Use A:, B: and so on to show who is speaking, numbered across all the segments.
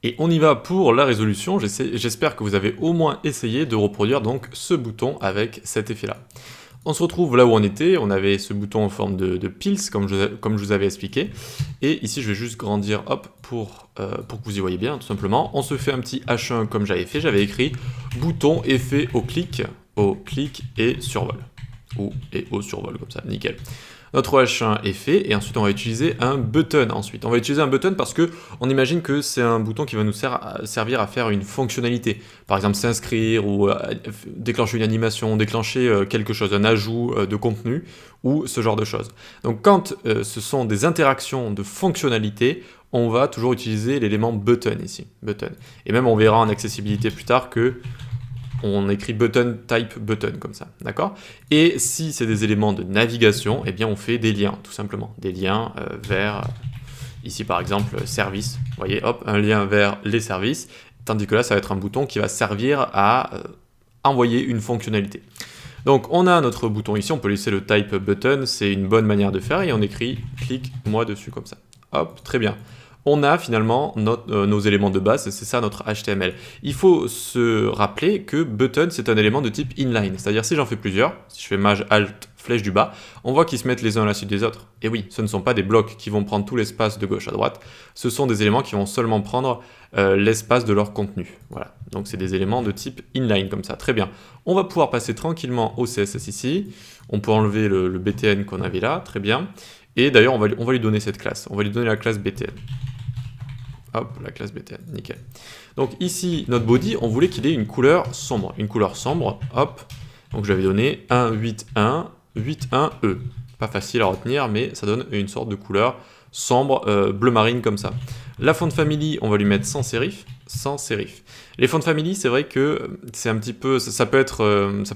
A: Et on y va pour la résolution. J'espère que vous avez au moins essayé de reproduire donc ce bouton avec cet effet-là. On se retrouve là où on était, on avait ce bouton en forme de pils, comme je vous avais expliqué. Et ici, je vais juste grandir, hop, pour que vous y voyez bien, tout simplement. On se fait un petit H1 comme j'avais fait, j'avais écrit bouton effet au clic et survol. Et au survol, comme ça, nickel. Notre H1 est fait, et ensuite on va utiliser un button ensuite. On va utiliser un button parce que on imagine que c'est un bouton qui va nous servir à faire une fonctionnalité. Par exemple s'inscrire, ou déclencher une animation, déclencher quelque chose, un ajout de contenu, ou ce genre de choses. Donc quand ce sont des interactions de fonctionnalité, on va toujours utiliser l'élément button ici, button. Et même on verra en accessibilité plus tard que on écrit button type button comme ça, d'accord? Et si c'est des éléments de navigation, eh bien on fait des liens, tout simplement. Des liens vers, ici par exemple, service. Vous voyez, hop, un lien vers les services, tandis que là, ça va être un bouton qui va servir à envoyer une fonctionnalité. Donc on a notre bouton ici, on peut laisser le type button, c'est une bonne manière de faire, et on écrit « clique-moi dessus » comme ça. Hop, très bien. On a finalement nos éléments de base, c'est ça notre HTML. Il faut se rappeler que button, c'est un élément de type inline, c'est-à-dire si j'en fais plusieurs, si je fais maj alt flèche du bas, on voit qu'ils se mettent les uns à la suite des autres. Et oui, ce ne sont pas des blocs qui vont prendre tout l'espace de gauche à droite, ce sont des éléments qui vont seulement prendre l'espace de leur contenu. Voilà, donc c'est des éléments de type inline comme ça, très bien. On va pouvoir passer tranquillement au CSS ici, on peut enlever le BTN qu'on avait là, très bien. Et d'ailleurs, on va lui donner cette classe, on va lui donner la classe BTN. Hop, la classe BTN, nickel. Donc ici, notre body, on voulait qu'il ait une couleur sombre. Une couleur sombre, hop. Donc j'avais donné 181, 81E. Pas facile à retenir, mais ça donne une sorte de couleur sombre, bleu marine comme ça. La font family, on va lui mettre sans serif. Sans serif. Les fonts family, c'est vrai que c'est un petit peu, ça peut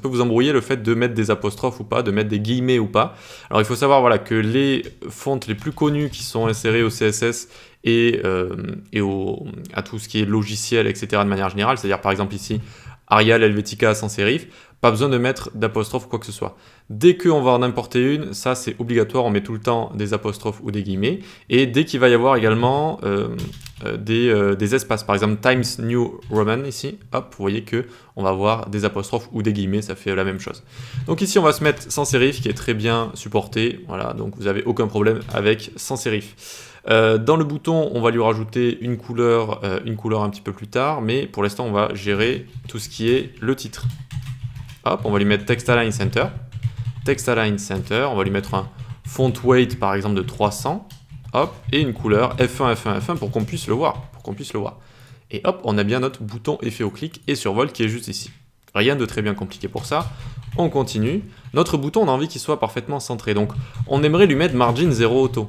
A: vous embrouiller le fait de mettre des apostrophes ou pas, de mettre des guillemets ou pas. Alors il faut savoir voilà, que les fontes les plus connues qui sont insérées au CSS et à tout ce qui est logiciel, etc. de manière générale, c'est-à-dire par exemple ici, Arial Helvetica sans serif, pas besoin de mettre d'apostrophe ou quoi que ce soit. Dès qu'on va en importer une, ça c'est obligatoire, on met tout le temps des apostrophes ou des guillemets. Et dès qu'il va y avoir également des espaces, par exemple Times New Roman ici, hop, vous voyez que on va avoir des apostrophes ou des guillemets, ça fait la même chose. Donc ici on va se mettre sans serif qui est très bien supporté, voilà, donc vous n'avez aucun problème avec sans serif. Dans le bouton, on va lui rajouter une couleur un petit peu plus tard, mais pour l'instant on va gérer tout ce qui est le titre. Hop, on va lui mettre Text Align Center. Text Align Center, on va lui mettre un font weight par exemple de 300. Hop, et une couleur F1, F1, F1 pour qu'on puisse le voir. Et hop, on a bien notre bouton effet au clic et survol qui est juste ici. Rien de très bien compliqué pour ça. On continue. Notre bouton, on a envie qu'il soit parfaitement centré. Donc, on aimerait lui mettre margin 0 auto.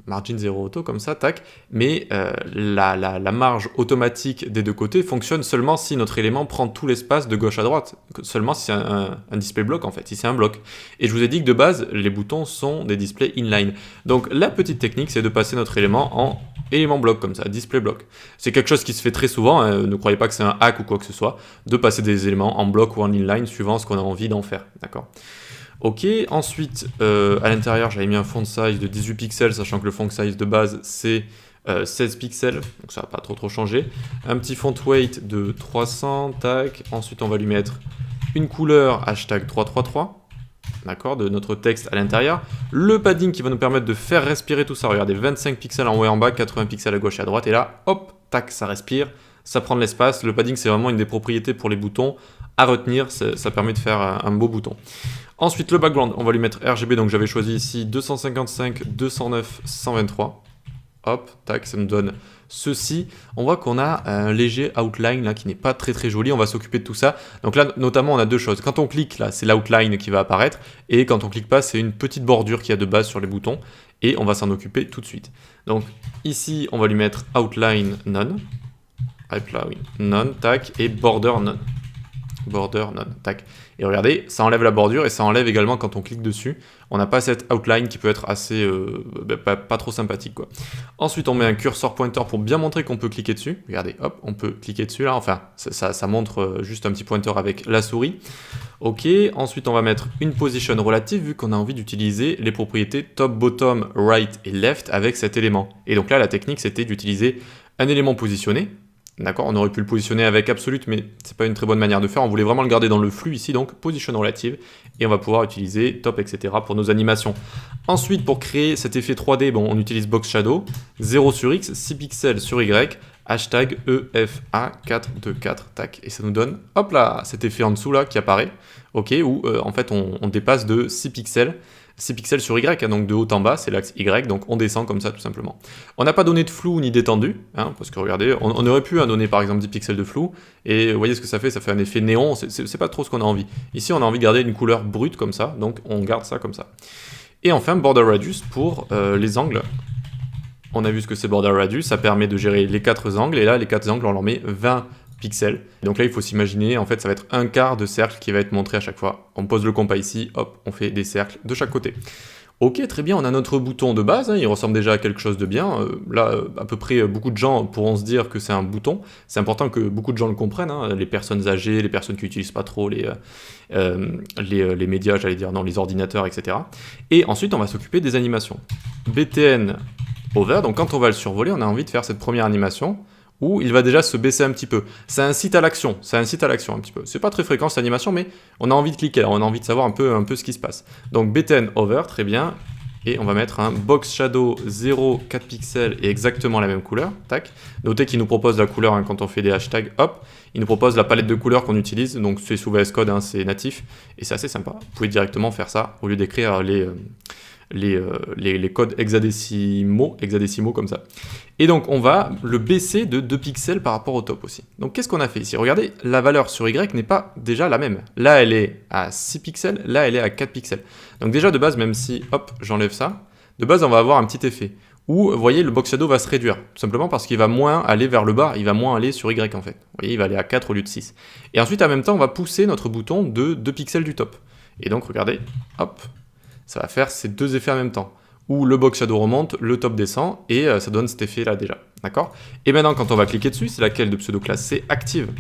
A: Margin 0 auto comme ça, tac, mais la marge automatique des deux côtés fonctionne seulement si notre élément prend tout l'espace de gauche à droite, seulement si c'est un display block en fait, si c'est un bloc. Et je vous ai dit que de base, les boutons sont des displays inline. Donc la petite technique, c'est de passer notre élément en élément bloc comme ça, display block. C'est quelque chose qui se fait très souvent, hein, ne croyez pas que c'est un hack ou quoi que ce soit, de passer des éléments en bloc ou en inline suivant ce qu'on a envie d'en faire, d'accord ? Ok, ensuite, à l'intérieur, j'avais mis un font size de 18 pixels, sachant que le font size de base, c'est 16 pixels, donc ça va pas trop changer. Un petit font weight de 300, tac. Ensuite, on va lui mettre une couleur, hashtag 333, d'accord, de notre texte à l'intérieur. Le padding qui va nous permettre de faire respirer tout ça. Regardez, 25 pixels en haut et en bas, 80 pixels à gauche et à droite, et là, hop, tac, ça respire, ça prend de l'espace. Le padding, c'est vraiment une des propriétés pour les boutons à retenir, ça permet de faire un beau bouton. Ensuite, le background, on va lui mettre RGB, donc j'avais choisi ici 255, 209, 123. Hop, tac, ça nous donne ceci. On voit qu'on a un léger outline là qui n'est pas très joli, on va s'occuper de tout ça. Donc là, notamment, on a deux choses. Quand on clique, là, c'est l'outline qui va apparaître, et quand on clique pas, c'est une petite bordure qu'il y a de base sur les boutons, et on va s'en occuper tout de suite. Donc ici, on va lui mettre outline none, tac, et border none. Border none, tac. Et regardez, ça enlève la bordure et ça enlève également quand on clique dessus. On n'a pas cette outline qui peut être assez pas trop sympathique quoi. Ensuite, on met un cursor pointer pour bien montrer qu'on peut cliquer dessus. Regardez, hop, on peut cliquer dessus là. Enfin, ça montre juste un petit pointer avec la souris. Ok, ensuite on va mettre une position relative vu qu'on a envie d'utiliser les propriétés top, bottom, right et left avec cet élément. Et donc là, la technique, c'était d'utiliser un élément positionné, D'accord, on aurait pu le positionner avec absolute, mais c'est pas une très bonne manière de faire. On voulait vraiment le garder dans le flux ici, donc position relative, et on va pouvoir utiliser top, etc. pour nos animations. Ensuite, pour créer cet effet 3D, bon, on utilise Box Shadow, 0 sur X, 6 pixels sur Y, hashtag EFA424, tac, et ça nous donne, hop là, cet effet en dessous là qui apparaît, ok, où en fait on dépasse de 6 pixels sur Y, hein, donc de haut en bas, c'est l'axe Y, donc on descend comme ça tout simplement. On n'a pas donné de flou ni d'étendue, hein, parce que regardez, on aurait pu donner par exemple 10 pixels de flou, et vous voyez ce que ça fait un effet néon, c'est pas trop ce qu'on a envie. Ici on a envie de garder une couleur brute comme ça, donc on garde ça comme ça. Et enfin border radius pour les angles. On a vu ce que c'est border radius, ça permet de gérer les 4 angles, et là les 4 angles on leur met 20 pixels. Donc là il faut s'imaginer, en fait ça va être un quart de cercle qui va être montré à chaque fois. On pose le compas ici, hop, on fait des cercles de chaque côté. Ok, très bien, on a notre bouton de base, hein, il ressemble déjà à quelque chose de bien. Là, à peu près, beaucoup de gens pourront se dire que c'est un bouton. C'est important que beaucoup de gens le comprennent, hein, les personnes âgées, les personnes qui n'utilisent pas trop les médias, j'allais dire, non, les ordinateurs, etc. Et ensuite, on va s'occuper des animations. BTN over, donc quand on va le survoler, on a envie de faire cette première animation, où il va déjà se baisser un petit peu. Ça incite à l'action, un petit peu. C'est pas très fréquent cette animation, mais on a envie de cliquer, on a envie de savoir un peu ce qui se passe. Donc BTN over, très bien, et on va mettre un box shadow 0, 4 pixels et exactement la même couleur, tac. Notez qu'il nous propose la couleur hein, quand on fait des hashtags, hop, il nous propose la palette de couleurs qu'on utilise, donc c'est sous VS Code, hein, c'est natif, et c'est assez sympa. Vous pouvez directement faire ça, au lieu d'écrire les codes hexadécimaux comme ça. Et donc on va le baisser de 2 pixels par rapport au top aussi. Donc qu'est-ce qu'on a fait ici? Regardez, la valeur sur Y n'est pas déjà la même. Là elle est à 6 pixels, là elle est à 4 pixels. Donc déjà de base, même si, hop, j'enlève ça, de base on va avoir un petit effet où, vous voyez, le box shadow va se réduire, tout simplement parce qu'il va moins aller vers le bas, il va moins aller sur Y en fait. Vous voyez, il va aller à 4 au lieu de 6. Et ensuite en même temps on va pousser notre bouton de 2 pixels du top. Et donc regardez, hop, ça va faire ces deux effets en même temps, où le box shadow remonte, le top descend, et ça donne cet effet là déjà, d'accord? Et maintenant quand on va cliquer dessus, c'est laquelle de pseudo-classe? C'est active.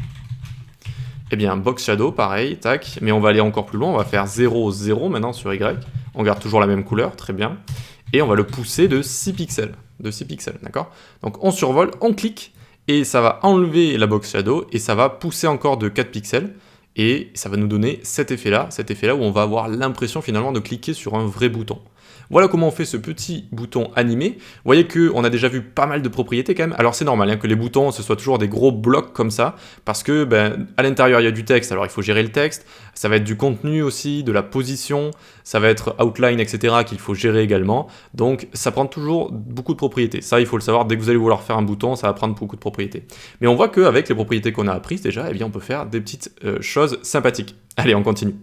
A: Eh bien box shadow, pareil, tac, mais on va aller encore plus loin, on va faire 0, 0 maintenant sur Y, on garde toujours la même couleur, très bien, et on va le pousser de 6 pixels, d'accord? Donc on survole, on clique, et ça va enlever la box shadow, et ça va pousser encore de 4 pixels, et ça va nous donner cet effet-là où on va avoir l'impression finalement de cliquer sur un vrai bouton. Voilà comment on fait ce petit bouton animé. Vous voyez qu'on a déjà vu pas mal de propriétés quand même. Alors c'est normal hein, que les boutons ce soit toujours des gros blocs comme ça, parce que à l'intérieur il y a du texte, alors il faut gérer le texte, ça va être du contenu aussi, de la position, ça va être outline, etc. qu'il faut gérer également. Donc ça prend toujours beaucoup de propriétés. Ça il faut le savoir, dès que vous allez vouloir faire un bouton, ça va prendre beaucoup de propriétés. Mais on voit qu'avec les propriétés qu'on a apprises déjà, eh bien, on peut faire des petites choses sympathiques. Allez, on continue.